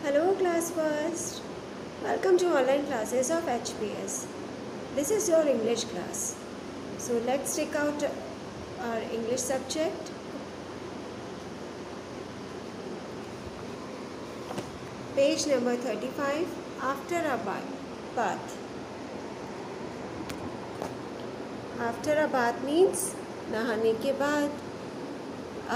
Hello class first. Welcome to online classes of HPS. This is your English class. So let's take out our English subject. Page number 35. After a bath. After a bath means नहाने के बाद.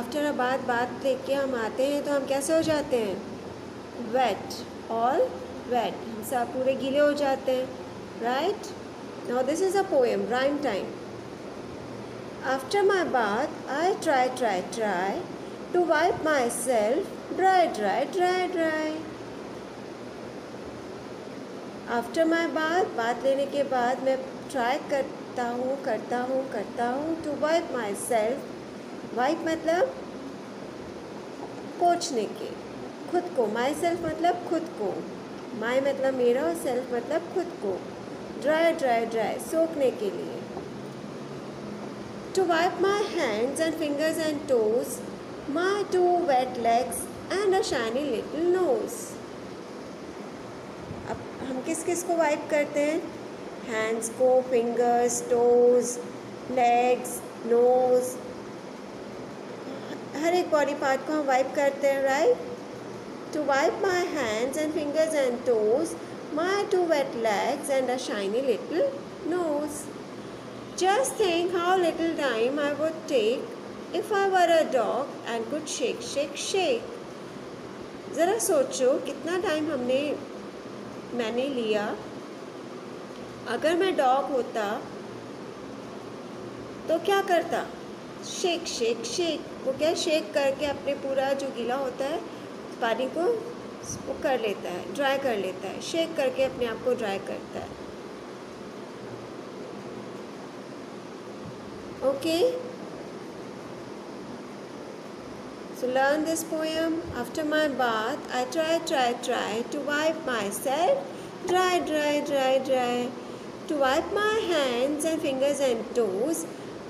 After a bath bath लेके हम आते हैं तो हम कैसे हो जाते हैं? Wet, all wet. हम सब पूरे गीले हो जाते हैं, right? Now this is a poem, rhyme time. After my bath, I try to wipe myself dry. After my bath, bath लेने के बाद मैं try करता हूँ to wipe myself. Wipe मतलब पोंछने के, खुद को. माई सेल्फ मतलब खुद को. माई मतलब मेरा और सेल्फ मतलब खुद को. ड्राई सोखने के लिए. To wipe my hands and fingers and toes, my 2 wet legs and a shiny little nose. अब हम किस किस को वाइप करते हैं? हैंड्स को, फिंगर्स, टोज, लेग्स, नोज, हर एक बॉडी पार्ट को हम वाइप करते हैं, right? To wipe my hands and fingers and toes, my 2 wet legs and a shiny little nose. Just think how little time I would take if I were a dog and could shake. ज़रा सोचो कितना time मैंने लिया. अगर मैं dog होता तो क्या करता? शेक. वो क्या शेक करके अपने पूरा जो गीला होता है पानी को वो कर लेता है, ड्राई कर लेता है. शेक करके अपने आप को ड्राई करता है. Okay, so learn this poem. After my bath I try to wipe myself dry. To wipe my hands and fingers and toes,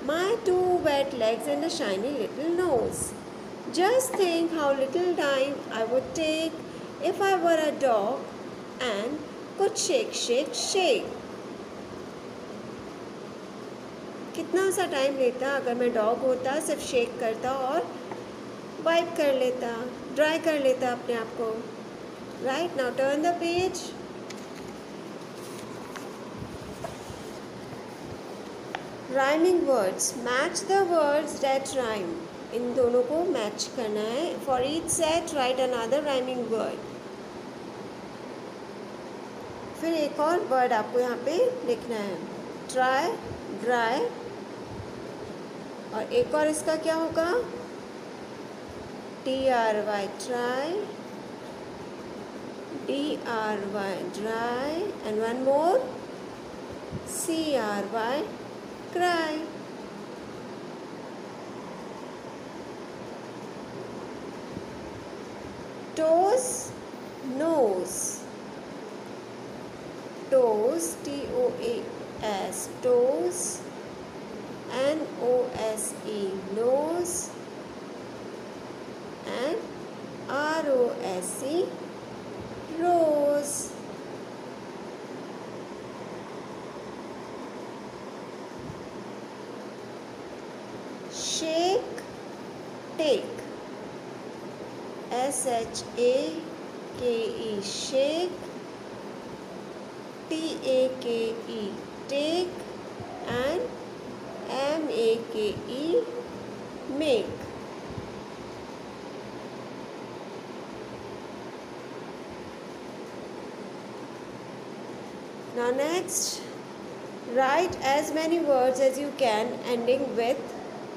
my 2 wet legs and a shiny little nose. Just think how little time I would take if I were a dog and could shake. कितना सा time लेता अगर मैं dog होता, सिर्फ shake करता और wipe कर लेता, ड्राई कर लेता अपने आप को. Right, now turn the page. Rhyming words. Match the words that rhyme. इन दोनों को मैच करना है. For each set right another rhyming word. फिर एक और वर्ड आपको यहाँ पे लिखना है. ट्राई, ड्राई, और एक और इसका क्या होगा? TRY try, DRY dry, and one more CRY cry. Toes, nose. Toes, TOAS, toes. NOSE, nose. And ROSE, rose. Shake, take. SHAKE, shake. TAKE, take. And MAKE, make. Now next, write as many words as you can ending with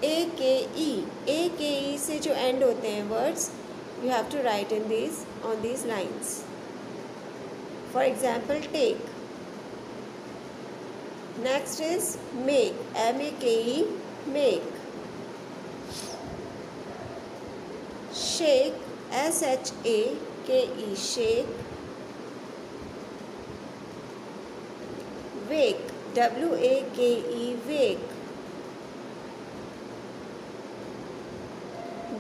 AKE. AKE से जो end होते हैं words, you have to write in on these lines. For example, take. Next is make. MAKE, make. Shake. SHAKE, shake. Wake. WAKE, wake.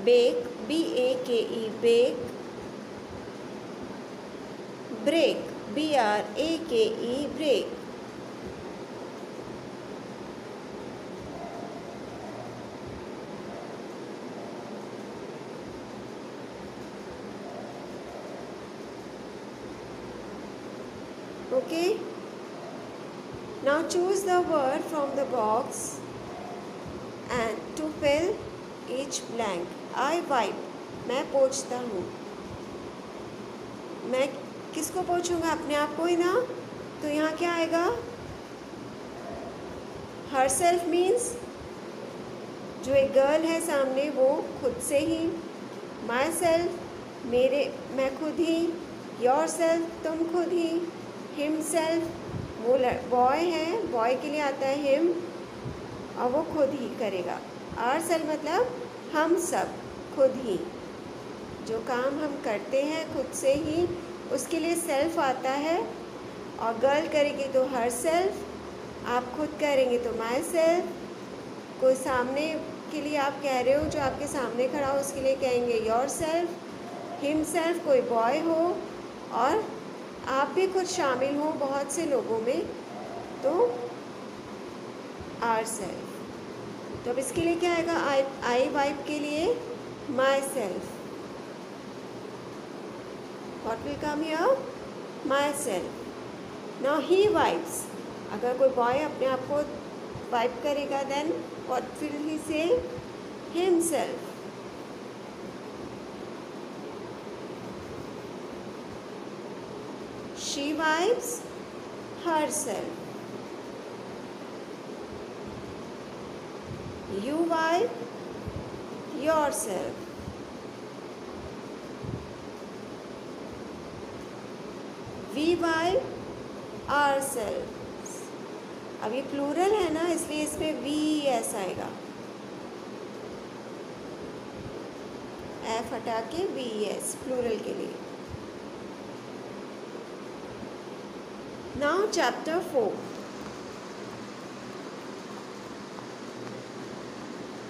Bake, BAKE, bake. break, B-R-A-K-E, break. Okay. Now choose the word from the box and to fill each blank. I wipe, मैं पोंछता हूँ. मैं किसको पोंछूंगा? अपने आप को ही ना. तो यहाँ क्या आएगा? herself means जो एक गर्ल है सामने वो खुद से ही. myself मैं खुद ही. yourself तुम खुद ही. himself वो बॉय है, बॉय के लिए आता है हिम और वो खुद ही करेगा. ourself मतलब हम सब खुद ही. जो काम हम करते हैं खुद से ही उसके लिए सेल्फ आता है. और गर्ल करेगी तो हर सेल्फ, आप खुद करेंगे तो माई सेल्फ. कोई सामने के लिए आप कह रहे हो, जो आपके सामने खड़ा हो उसके लिए कहेंगे योर सेल्फ. हिम सेल्फ कोई बॉय हो और आप भी खुद शामिल हो बहुत से लोगों में तो आर सेल्फ. तो अब इसके लिए क्या आएगा? आई वाइप के लिए my self. What will come here? My self. Now he wipes. अगर कोई बॉय अपने आप को वाइप करेगा देन व्हाट विल ही से? Himself. She wipes herself. You wipe yourself. We wipe ourselves. अब ये प्लूरल है ना, इसलिए इसमें वी एस आएगा. एफ हटा के वी एस प्लूरल के लिए. Now chapter 4.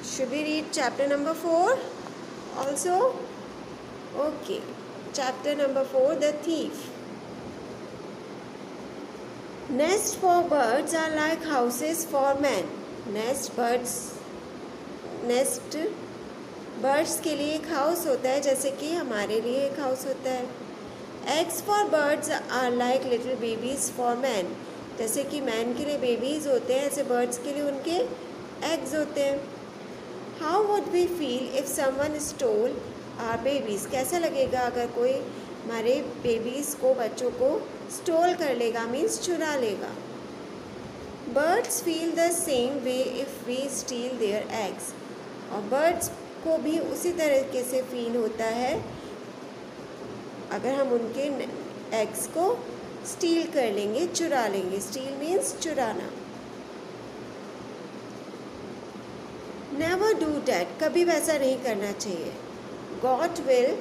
Should we read chapter number 4 also? Okay. Chapter number 4, The Thief. Nests for birds are like houses for men. Nest birds के लिए एक हाउस होता है जैसे कि हमारे लिए एक हाउस होता है. Eggs for birds are like little babies for men. जैसे कि मैन के लिए बेबीज़ होते हैं, ऐसे बर्ड्स के लिए उनके एग्स होते हैं. How would we feel if someone stole our babies? कैसा लगेगा अगर कोई हमारे बेबीज़ को, बच्चों को स्टोल कर लेगा, मीन्स चुरा लेगा. Birds feel the same way if we steal their eggs. और बर्ड्स को भी उसी तरीके से फील होता है अगर हम उनके एग्स को स्टील कर लेंगे, चुरा लेंगे. स्टील मीन्स चुराना. Never do that. कभी वैसा नहीं करना चाहिए. God will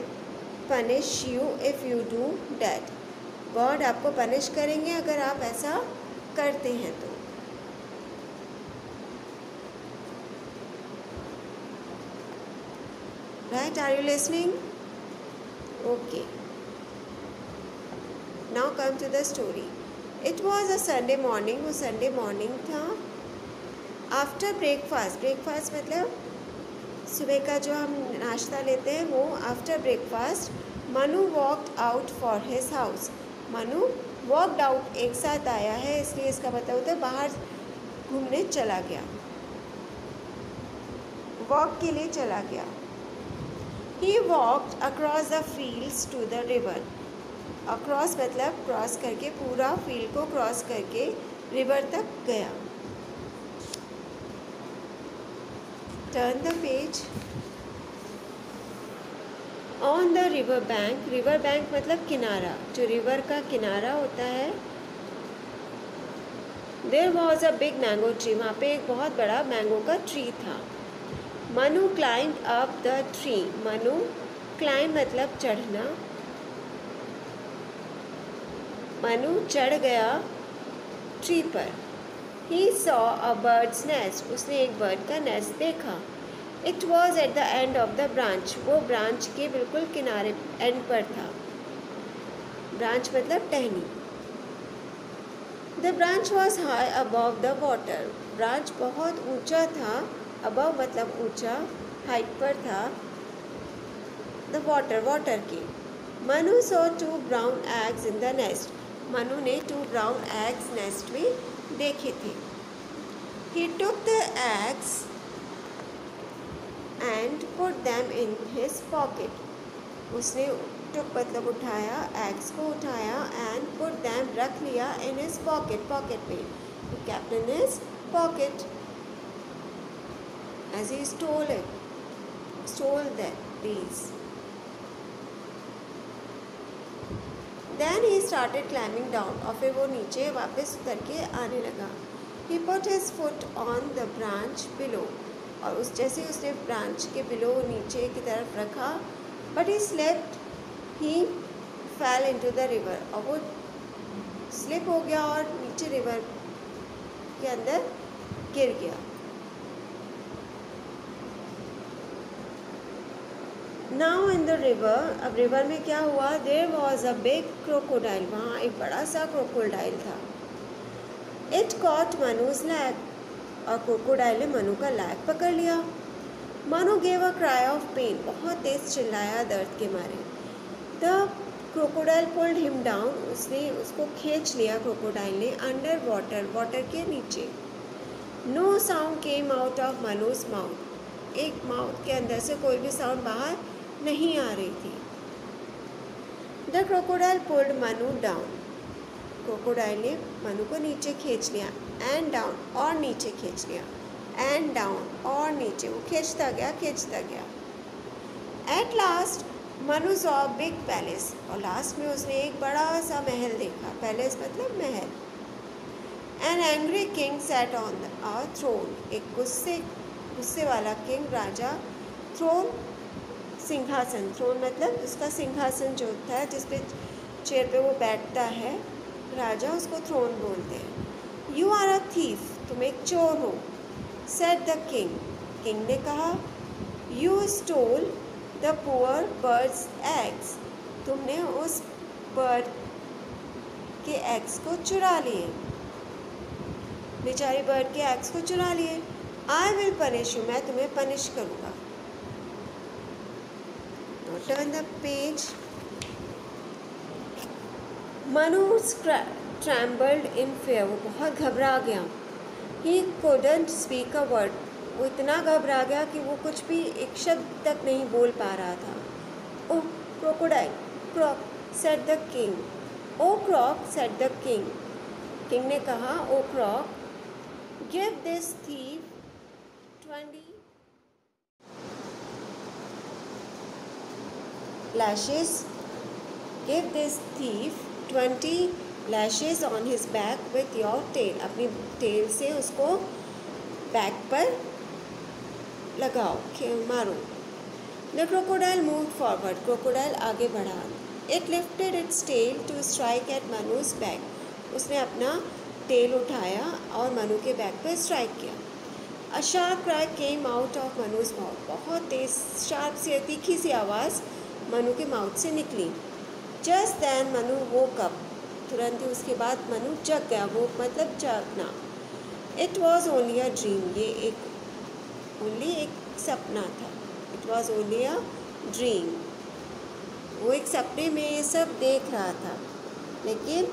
punish you if you do that. God आपको पनिश करेंगे अगर आप ऐसा करते हैं तो. Right? Are you listening? Okay. Now come to the story. It was a Sunday morning. वो Sunday morning था. After breakfast. Breakfast मतलब सुबह का जो हम नाश्ता लेते हैं वो. After breakfast, Manu walked out for his house. Manu walked out एक साथ आया है इसलिए इसका मतलब होता है बाहर घूमने चला गया, वॉक के लिए चला गया. He walked across the fields to the river. Across मतलब क्रॉस करके, पूरा फील्ड को क्रॉस करके रिवर तक गया. Turn the page. On the river bank. River bank मतलब किनारा, जो रिवर का किनारा होता है. There was a big mango tree. वहाँ पे एक बहुत बड़ा मैंगो का ट्री था. Manu climb up the tree. Manu climb मतलब चढ़ना. मनु चढ़ गया ट्री पर. He saw a bird's nest. उसने एक बर्ड का नेस्ट देखा. It was at the end of the branch. वो ब्रांच के बिल्कुल किनारे एंड पर था. ब्रांच मतलब टहनी। The branch was high above the water, branch बहुत ऊंचा था, अबव मतलब ऊंचा, हाइट पर था, द वाटर के। Manu saw 2 brown eggs in the nest, Manu ने 2 ब्राउन एग्स नेस्ट में देखे थे। He took the eggs and put them in his pocket. उसने took मतलब उठाया, eggs को उठाया and put them रख लिया in his pocket, pocket में, he kept in his pocket as he stole these. Then he started climbing down, और फिर वो नीचे वापस उतर के आने लगा। He put his foot on the branch below, और उस जैसे उसने ब्रांच के बिलो नीचे की तरफ रखा, but he slipped, he fell into the river, और वो स्लिप हो गया और नीचे रिवर के अंदर गिर गया। Now in the river, अब रिवर में क्या हुआ, there was a big crocodile, वहाँ एक बड़ा सा क्रोकोडाइल था। It caught Manu's leg, और क्रोकोडाइल ने मनु का लैग पकड़ लिया। Manu gave a cry of pain, बहुत तेज चिल्लाया दर्द के मारे। The crocodile pulled him down, उसने उसको खींच लिया क्रोकोडाइल ने, अंडर वाटर के नीचे। No sound came out of Manu's mouth, एक माउथ के अंदर से कोई भी साउंड बाहर नहीं आ रही थी। The crocodile pulled Manu down, crocodile ने मनु को नीचे खींच लिया, एंड डाउन, और नीचे खींच लिया, एंड डाउन, और नीचे, वो खींचता गया। At last Manu saw big palace, और लास्ट में उसने एक बड़ा सा महल देखा, पैलेस मतलब महल। An angry king sat on a throne, एक गुस्से वाला किंग, राजा, थ्रोन सिंहासन, थ्रोन मतलब उसका सिंहासन जो होता है जिस पे चेयर पे वो बैठता है राजा, उसको थ्रोन बोलते हैं। यू आर अ थीफ, तुम एक चोर हो, सेड द किंग, किंग ने कहा। You stole the poor birds eggs, तुमने उस बर्ड के एग्स को चुरा लिए, बेचारी बर्ड के एग्स को चुरा लिए। आई विल पनिश यू, मैं तुम्हें पनिश करूँगा। Turn the page. Manu trembled in fear, वो बहुत घबरा गया। He couldn't speak a word, वो इतना घबरा गया कि वो कुछ भी एक शब्द तक नहीं बोल पा रहा था। Oh crocodile, croak, said the king. Oh croak, said the king. King ने कहा, Oh croak, give this thief 20 lashes. Give this thief 20 lashes on his back with your tail, अपनी टेल से उसको बैक पर लगाओ, मारो। The crocodile moved forward, crocodile आगे बढ़ा। It lifted its tail to strike at Manu's back, उसने अपना टेल उठाया और मनु के बैक पर स्ट्राइक किया। A sharp cry came out of Manu's mouth, बहुत तेज शार्प सी तीखी सी आवाज़ मनु के माउथ से निकली। Just then Manu woke up, तुरंत ही उसके बाद मनु जग गया, वो मतलब जागना। It was only a dream, ये एक सपना था। It was only a dream, वो एक सपने में ये सब देख रहा था। लेकिन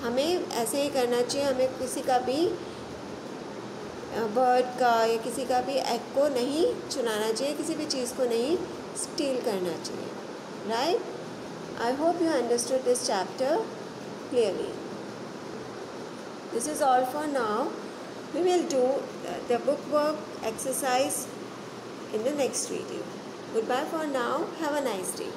हमें ऐसे ही करना चाहिए, हमें किसी का भी बर्ड का या किसी का भी एग को नहीं चुराना चाहिए, किसी भी चीज़ को नहीं स्टील करना चाहिए, right? I hope you understood this chapter clearly. This is all for now. We will do the bookwork exercise in the next video. Goodbye for now. Have a nice day.